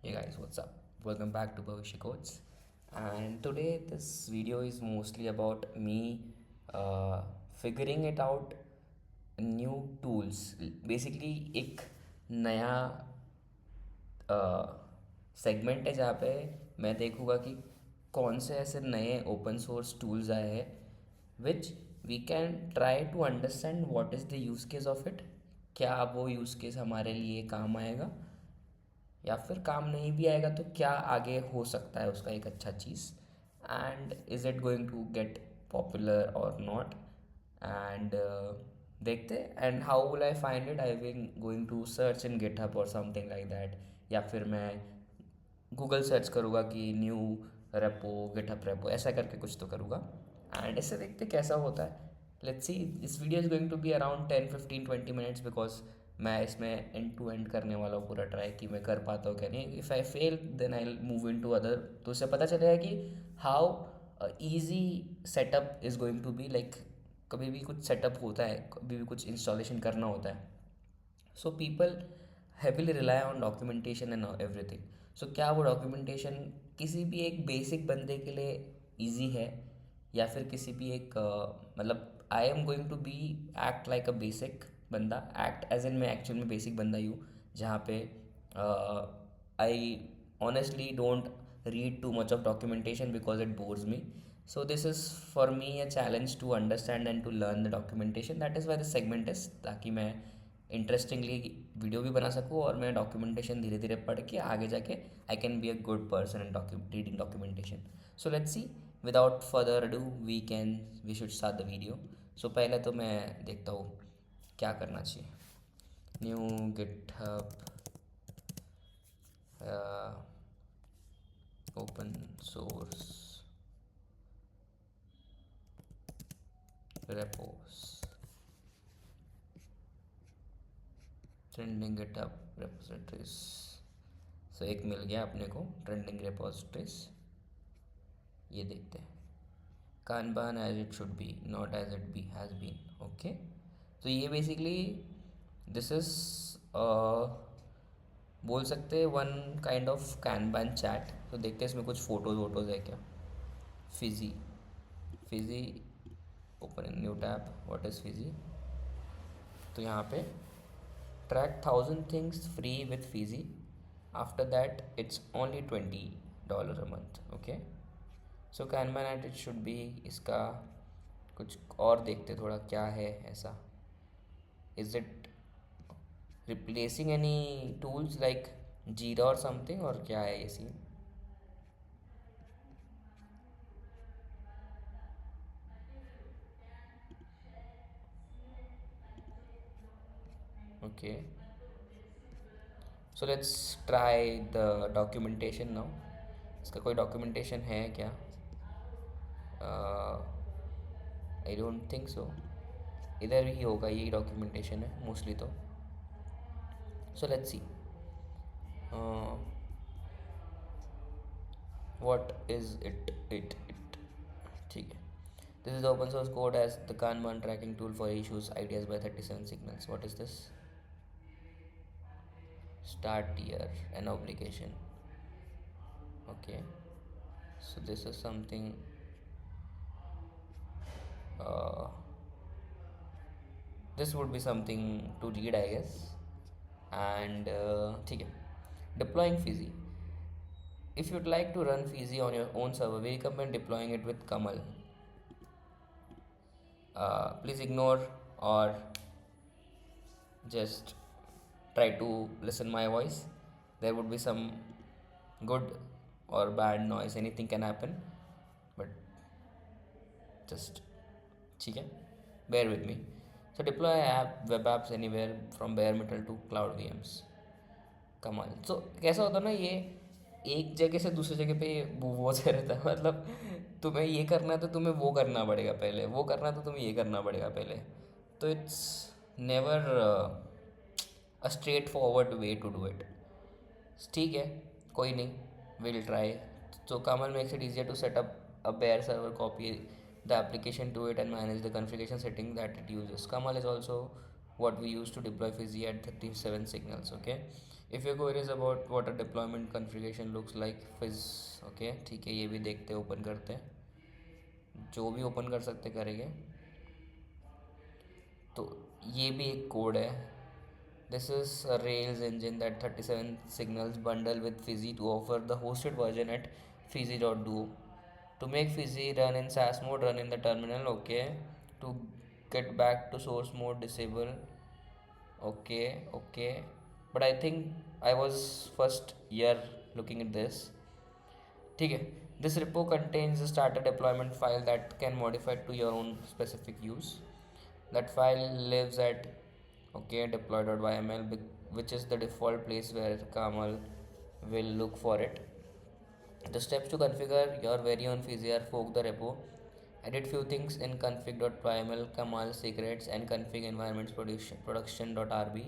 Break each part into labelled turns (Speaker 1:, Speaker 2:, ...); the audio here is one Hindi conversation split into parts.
Speaker 1: Hey guys, what's up? Welcome back to Bhavishya Codes. And today, this video is mostly about me uh, figuring it out new tools. Basically, एक नया सेगमेंट है जहाँ पे मैं देखूँगा कि कौन से ऐसे नए ओपन सोर्स टूल्स आए हैं which we can try to understand what is the use case of it. क्या वो यूज़ केस हमारे लिए काम आएगा, या फिर काम नहीं भी आएगा तो क्या आगे हो सकता है उसका एक अच्छा चीज़, and is it going to get popular और नॉट। एंड देखते, and how will I find it. I will going to search in GitHub और समथिंग लाइक दैट, या फिर मैं गूगल सर्च करूँगा कि न्यू रेपो, गिटहब रेपो, ऐसा करके कुछ तो करूँगा। एंड इससे देखते कैसा होता है। Let's see. This video is going to be around 10-15-20 minutes, because मैं इसमें एंड टू एंड करने वाला हूँ पूरा ट्राई कि मैं कर पाता हूँ क्या नहीं। If I fail then I move in to other, तो उससे पता चलेगा कि how easy setup is going to be like. कभी भी कुछ सेटअप होता है, कभी भी कुछ इंस्टॉलेशन करना होता है, so people heavily rely on documentation and everything. So क्या वो डॉक्यूमेंटेशन किसी भी एक बेसिक बंदे के लिए ईजी है, या फिर किसी भी एक मतलब I am going to be act like a basic बंदा, एक्ट एज इन मैं एक्चुअल में बेसिक बंदा ही हूँ, जहाँ पे I honestly don't read too much of documentation because it bores me. So this is for me a challenge to understand and to learn the documentation. That is why the segment is, ताकि मैं इंटरेस्टिंगली वीडियो भी बना सकूँ और मैं डॉक्यूमेंटेशन धीरे धीरे पढ़ के आगे जाके I can be a good person in reading documentation. So let's see, without further ado we should start the video. So पहले तो मैं देखता हूँ क्या करना चाहिए। New GitHub open source repos, trending GitHub repositories। So एक मिल गया अपने को ट्रेंडिंग repositories। ये देखते हैं, kanban as it should be, not as it be has been. Okay, तो ये बेसिकली दिस इज बोल सकते हैं one kind of kanban chat. तो देखते हैं इसमें कुछ फ़ोटोज़ वोटोज़ है क्या। Fizzy, Fizzy, open new tab, what is Fizzy. तो यहाँ पे track 1,000 things free with Fizzy. After that, it's only $20 a month. Okay, so Kanban at it should be इसका कुछ और देखते थोड़ा क्या है ऐसा। Is it replacing any tools like Jira or something, और क्या है ये scene. Okay, so let's try the documentation now। इसका कोई डॉक्यूमेंटेशन है क्या? I don't think so. इधर ही होगा, यही डॉक्यूमेंटेशन है मोस्टली तो। So let's see what is it. ठीक है, this is open source code as the kanban tracking tool for issues ideas by 37 signals. What is this? Start year an obligation. Okay, so this is something uh, this would be something to read, I guess। and ठीक है, deploying Fizzy। if you'd like to run Fizzy on your own server, we recommend deploying it with Kamal। please ignore or just try to listen my voice. There would be some good or bad noise, anything can happen, but just ठीक है, bear with me। so deploy web apps anywhere from bare metal to cloud VMs। कमाल। तो कैसा होता है ना, ये एक जगह से दूसरी जगह पे वो से रहता है, मतलब तुम्हें ये करना है तो तुम्हें वो करना पड़ेगा पहले, वो करना है तो तुम्हें ये करना पड़ेगा पहले। तो it's never a straightforward way to do it. ठीक है, कोई नहीं, विल ट्राई। तो Kamal makes it easier to set up a bare server, copy the application to it and manage the configuration setting that it uses। Kamal is also what we use to deploy Fizzy at 37 signals। Okay, if your query is about what a deployment configuration looks like फिज, ओके ठीक है, ये भी देखते हैं, ओपन करते हैं, जो भी ओपन कर सकते करेंगे। तो ये भी एक कोड है। This is a Rails engine that 37 signals bundle with Fizzy to offer the hosted version at fizzy.duo. To make Fizzy run in SaaS mode, run in the terminal, okay. To get back to source mode, disable, okay, okay. But I think I was first year looking at this. ठीक है, this repo contains a starter deployment file that can modify to your own specific use. That file lives at okay deploy.yml, which is the default place where Kamal will look for it. The steps to configure your very own Fizzy are: fork the repo, edit few things in config.yml, Kamal secrets, and config environments production.rb.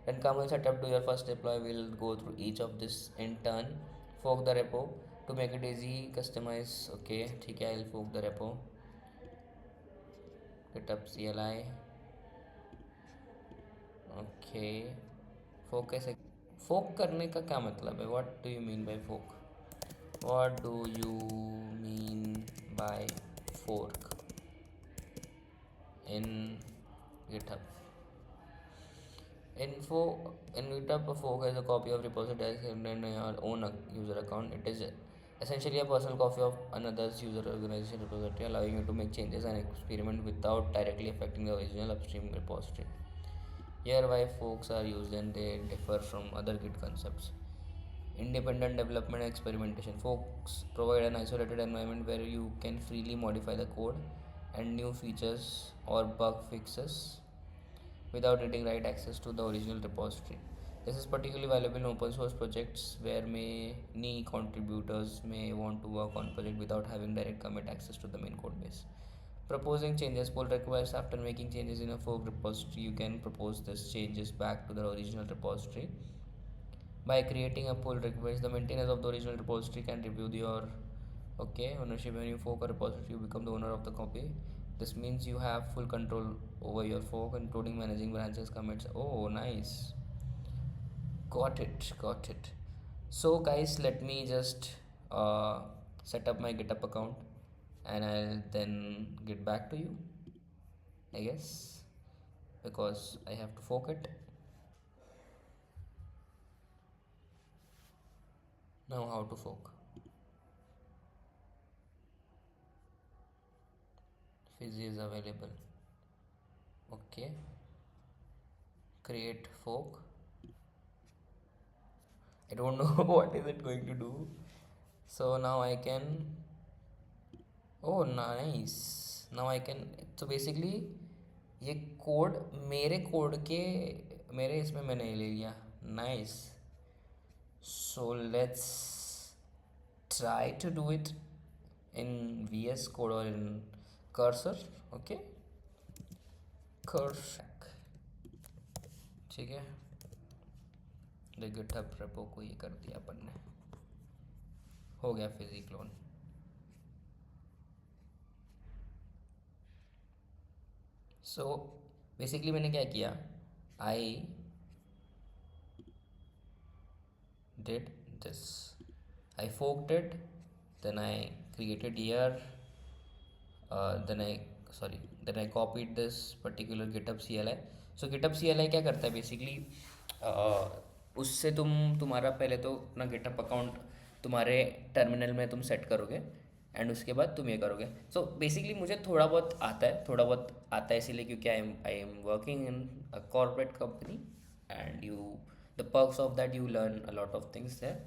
Speaker 1: When Kamal setup to your first deploy, we'll go through each of this in turn. Fork the repo to make it easy. Customize. Okay, ठीक है, I'll fork the repo. GitHub CLI. Okay, fork कैसे, फोक करने का क्या मतलब है? What do you mean by fork? What do you mean by fork in GitHub? Info in GitHub, a fork is a copy of repository in your own user account. It is essentially a personal copy of another's user organization repository, allowing you to make changes and experiment without directly affecting the original upstream repository. Here, why forks are used and they differ from other Git concepts. Independent development and experimentation. Forks provide an isolated environment where you can freely modify the code and new features or bug fixes without needing right access to the original repository. This is particularly valuable in open source projects where many contributors may want to work on project without having direct commit access to the main code base. Proposing changes. Pull requests. After making changes in a fork repository, you can propose these changes back to the original repository. By creating a pull request, the maintainers of the original repository can review your ownership. When you fork a repository, you become the owner of the copy. This means you have full control over your fork, including managing branches, commits. Oh, nice. Got it, got it. So, guys, let me just uh, set up my GitHub account and I'll then get back to you, I guess, because I have to fork it. Now, how to fork? Fizzy is available. Okay, create fork. I don't know what is it going to do. So now I can, oh nice, now I can, so basically ये कोड मेरे कोड के मेरे इसमें मैंने ले लिया. Nice. So let's try to do it in VS Code or in Cursor. Okay, Cursor. ठीक है, गिटहब रेपो को ये कर दिया अपन ने, हो गया फिजी क्लोन. सो बेसिकली मैंने क्या किया, I did this, I forked it, then I created here, then I copied this particular GitHub CLI. So GitHub CLI क्या करता है बेसिकली, उससे तुम्हारा पहले तो अपना GitHub अकाउंट तुम्हारे टर्मिनल में तुम सेट करोगे एंड उसके बाद तुम ये करोगे. सो बेसिकली मुझे थोड़ा बहुत आता है इसीलिए क्योंकि I am working in a corporate company and you the perks of that you learn a lot of things there.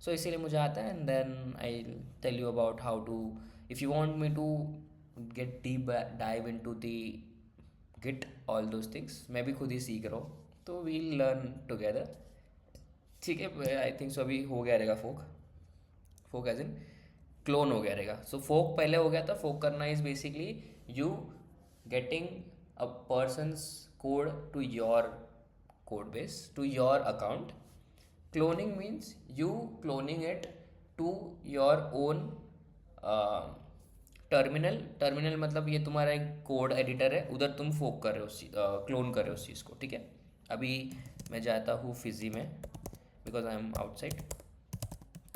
Speaker 1: So इसीलिए मुझे आता है and then I tell you about how to, if you want me to get deep dive into the Git all those things, मैं भी खुद ही सीख रहा हूँ, तो वी लर्न टुगेदर. ठीक है, आई थिंक सो अभी हो गया रहेगा फोक, फोक एज इन क्लोन हो गया रहेगा. सो फोक पहले हो गया था. फोक करना is basically you getting a person's code to your code base, to your account. Cloning means you cloning it to your own terminal मतलब ये तुम्हारा एक कोड एडिटर है, उधर तुम फोक कर रहे हो, क्लोन कर रहे हो उस चीज़ को. ठीक है, अभी मैं जाता हूँ फिजी में बिकॉज आई एम आउटसाइड।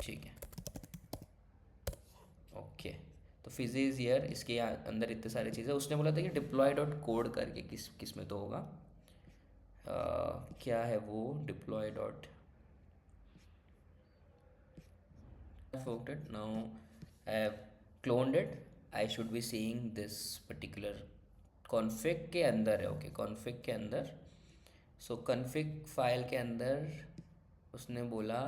Speaker 1: ठीक है, ओके। तो फिजी इज हियर, इसके अंदर इतने सारी चीज़ें। उसने बोला था कि डिप्लॉय डॉट कोड करके किस में तो होगा। क्या है वो deploy dot, forked it now, I have cloned it, I should be seeing this particular config के अंदर है। ओके, config के अंदर। सो config फाइल के अंदर उसने बोला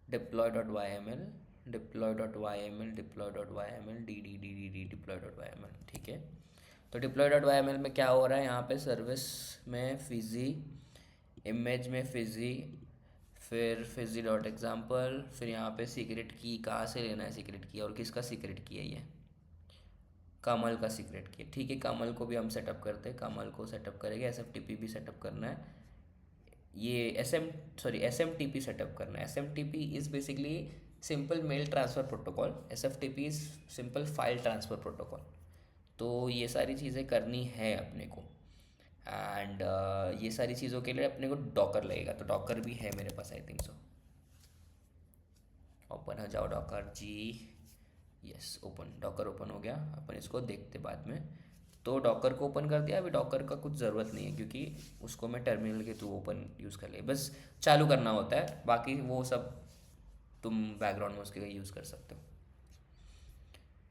Speaker 1: deploy dot Y M L, deploy dot Y M L, deploy dot Y M L, D D D D D deploy dot Y M L. ठीक है, तो deploy dot Y M L में क्या हो रहा है, यहाँ पे सर्विस में फिजी, इमेज में फिजी, फिर फिजी डॉट एग्जाम्पल, फिर यहाँ पे सीक्रेट की कहाँ से लेना है सीक्रेट की, और किसका सीक्रेट की है ये, कमल का सीक्रेट की। ठीक है, कमल को भी हम सेटअप करते हैं, कमल को सेटअप करेंगे। एस एफ टी पी भी सेटअप करना है, ये S M T P setup करना है। S M T P is basically simple mail transfer protocol, S F T P is simple file transfer protocol. तो ये सारी चीज़ें करनी है अपने को, एंड ये सारी चीज़ों के लिए अपने को डॉकर लगेगा। तो डॉकर भी है मेरे पास, आई थिंक सो। ओपन हो जाओ डॉकर जी, यस ओपन, डॉकर ओपन हो गया। अपन इसको देखते बाद में। तो डॉकर को ओपन कर दिया। अभी डॉकर का कुछ ज़रूरत नहीं है, क्योंकि उसको मैं टर्मिनल के थ्रू ओपन यूज़ कर लिया, बस चालू करना होता है। बाकी वो सब तुम बैकग्राउंड में उसके यूज़ कर सकते हो।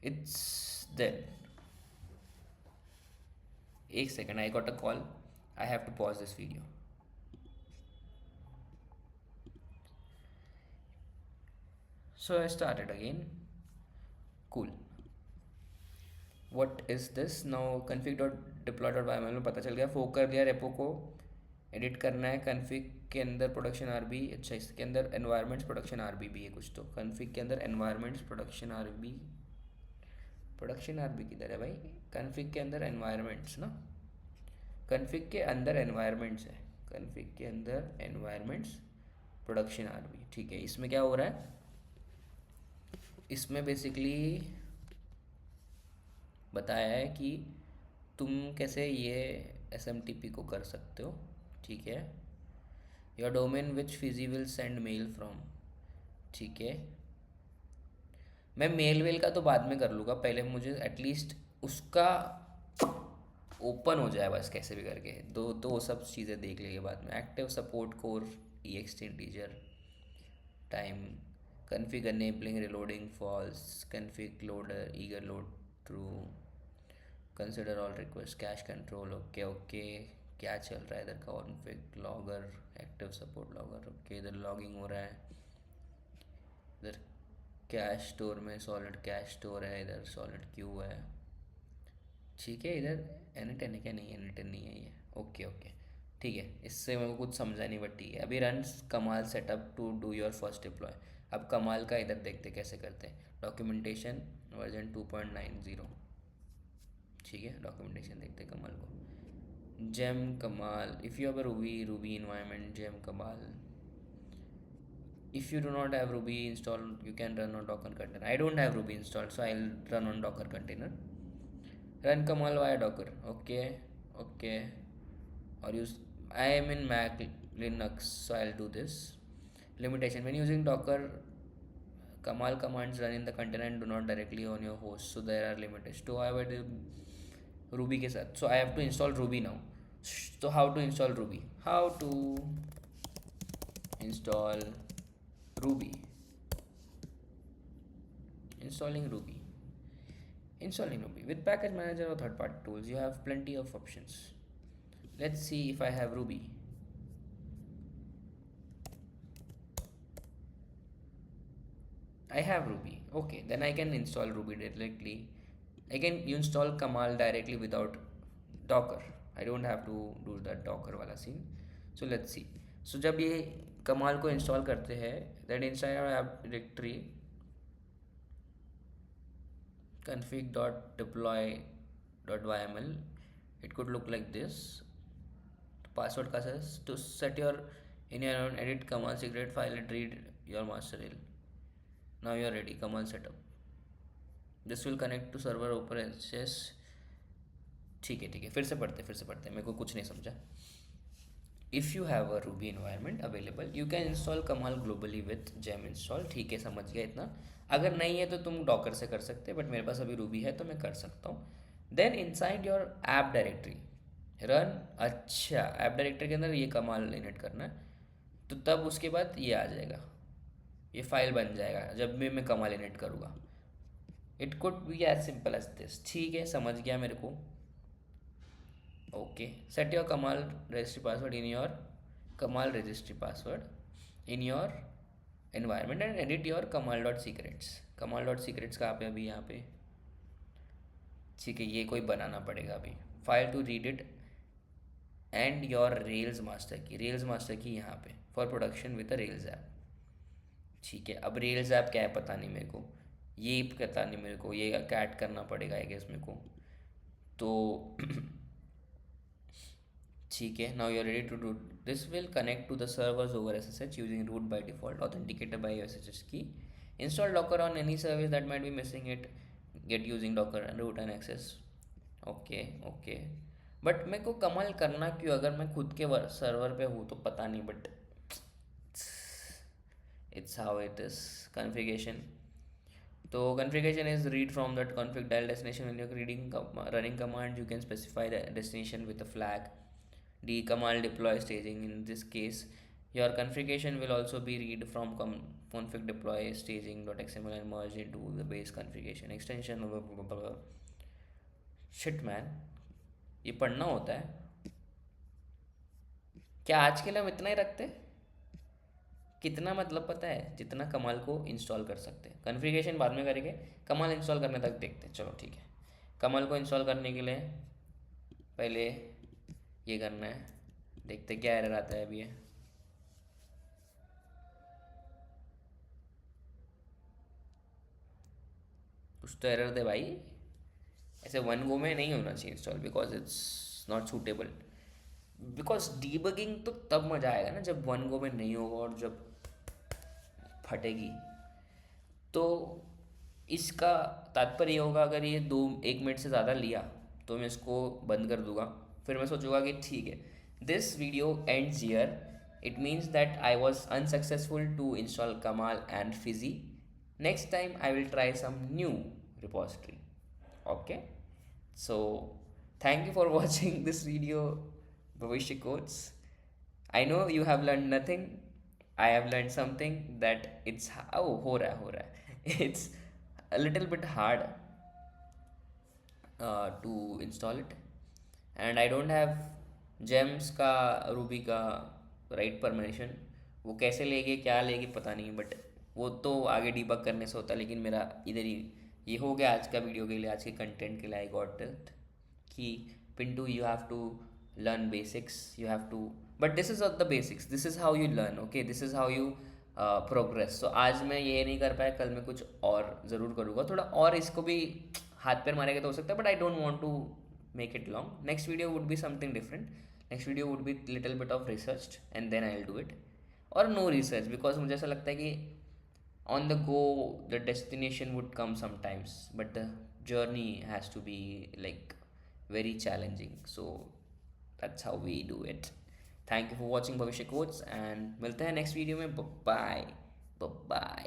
Speaker 1: इट्स देन, एक second, I got a call, I have to pause this video. So I started again, cool. What is this now, config dot deploy dot Y में पता चल गया, फोक कर दिया रेपो को, एडिट करना है। कन्फिग के अंदर प्रोडक्शन आर बी, अच्छा इसके अंदर एनवायरमेंट्स प्रोडक्शन आर बी भी है कुछ। तो कन्फिग के अंदर environments production R B, production R B किधर है भाई, कन्फिग के अंदर एनवायरमेंट्स ना, कन्फिग के अंदर एनवायरमेंट्स है, कन्फिग के अंदर एनवायरमेंट्स प्रोडक्शन आर बी। ठीक है, इसमें क्या हो रहा है, इसमें बेसिकली बताया है कि तुम कैसे ये एस एम टी पी को कर सकते हो। ठीक है, your domain which Fizzy will send mail from. ठीक है, मैं मेल वेल का तो बाद में कर लूँगा, पहले मुझे एटलीस्ट उसका ओपन हो जाए बस कैसे भी करके। तो वो सब चीज़ें देख लेंगे बाद में। Active support core, E X T integer time, config enabling reloading false, config loader eager load true, consider all requests, cache control। Okay okay, क्या चल रहा है इधर, config logger, active support logger. Okay, इधर लॉगिंग हो रहा है, इधर कैश स्टोर में सॉलिड कैश स्टोर है, इधर सॉलिड क्यू है। ठीक है, इधर एनिटन है क्या, नहीं एनिटन नहीं है ये। ओके ओके, ठीक है, इससे मेरे को कुछ समझा नहीं, बट ठीक है। अभी run Kamal setup to do your first deploy. अब कमाल का इधर देखते कैसे करते हैं। Documentation version 2.90। ठीक है, डॉक्यूमेंटेशन देखते कमाल को। Gem Kamal, if you have a Ruby environment gem Kamal, if you do not have ruby installed you can run on docker container। I don't have ruby installed, so I'll run on docker container। run kamal via docker, okay okay, or use, I am in Mac Linux, so I'll do this। limitation, when using docker kamal commands run in the container and do not directly on your host, so there are limitations to avoid ruby के साथ। so I have to install ruby now। so how to install ruby, how to install ruby, installing ruby, installing ruby with package manager or third party tools, you have plenty of options। let's see if I have ruby। I have ruby, okay, then I can install ruby directly। I can install kamal directly without docker, I don't have to do that docker वाला scene। so let's see। so जब ये कमाल को इंस्टॉल करते हैं, then inside our app directory config.deploy.yml, it could look like this। password का says to set your in your own edit kamal secret file and read your master rel। now you are ready, kamal setup, this will connect to server OpenSSH। ठीक है, फिर से पढ़ते मेरे को कुछ नहीं समझा। If you have a Ruby environment available you can install कमाल ग्लोबली विथ जेम इंस्टॉल। ठीक है, समझ गया इतना। अगर नहीं है तो तुम डॉकर से कर सकते, बट मेरे पास अभी रूबी है तो मैं कर सकता हूँ। Then inside your app directory run, अच्छा ऐप डायरेक्टरी के अंदर ये कमाल इनिट करना है, तो तब उसके बाद ये आ जाएगा, ये फाइल बन जाएगा जब भी मैं कमाल इनिट करूँगा। It could be as simple as this. ठीक है, समझ गया मेरे को। Okay, set your Kamal registry password in your Kamal registry password in your environment and edit your Kamal dot secrets. Kamal dot secrets कहाँ पे अभी, यहाँ पे। ठीक है, ये कोई बनाना पड़ेगा अभी। File to read it and your Rails master key, Rails master key यहाँ पे for production with a Rails app. ठीक है, अब रेल्स ऐप क्या है पता नहीं मेरे को, ये पता नहीं मेरे को, ये कैट करना पड़ेगा आई गेस मेरे को। तो ठीक है, now you are ready to do this. Will connect to the servers over SSH using root by default, authenticated by SSH key. Install Docker on any service that might be missing it, get using Docker and root and access. Okay okay, but मेरे को कमाल करना क्यों, अगर मैं खुद के सर्वर पे हूँ तो पता नहीं, but it's how it is. Configuration, so configuration is read from that config dial destination. When you're running command, you can specify the destination with a flag. D command deploy staging. In this case, your configuration will also be read from config deploy staging.xml and merge into the base configuration extension. Blah, blah, blah, blah. Shit man, ये पढ़ना होता है क्या? आज के लिए हम इतना ही रखते हैं। कितना मतलब पता है, जितना कमाल को इंस्टॉल कर सकते हैं। कॉन्फ़िगरेशन बाद में करेंगे, कमाल इंस्टॉल करने तक देखते हैं। चलो ठीक है, कमाल को इंस्टॉल करने के लिए पहले ये करना है, देखते क्या एरर आता है अभी। ये कुछ तो एरर दे भाई, ऐसे वन गो में नहीं होना चाहिए install, because it's not suitable. Because debugging तो तब मज़ा आएगा ना जब वन गो में नहीं होगा और जब फटेगी। तो इसका तात्पर्य ये होगा, अगर ये 1 मिनट से ज़्यादा लिया तो मैं इसको बंद कर दूंगा। फिर मैं सोचूंगा कि ठीक है, this video ends here, it means that I was unsuccessful to install Kamal and Fiji. Next time I will try some new repository. Okay, so thank you for watching this video, Bhavishya Quotes. I know you have learned nothing. I have learned something that it's oh हो रहा है it's a little bit hard to install it, and I don't have gems का रूबी का राइट परमिशन। वो कैसे लेंगे क्या लेंगे पता नहीं, बट वो तो आगे डीबग करने से होता है। लेकिन मेरा इधर ही ये हो गया आज का वीडियो के लिए, आज के कंटेंट के लिए। आई गॉट इट कि Pintu you have to learn basics, you have to, but this is the basics, this is how you learn. Okay, this is how you progress. So आज मैं ये नहीं कर पाया, कल मैं कुछ और ज़रूर करूँगा, थोड़ा और इसको भी हाथ पैर मारेगा तो हो सकता है, but I don't want to make it long. Next video would be something different. Next video would be little bit of research and then I'll do it, or no research, because मुझे ऐसा लगता है कि on the go the destination would come sometimes, but the journey has to be like very challenging. So that's how we do it. Thank you for watching भविष्य कोट्स, and मिलते हैं next video में. Bye bye.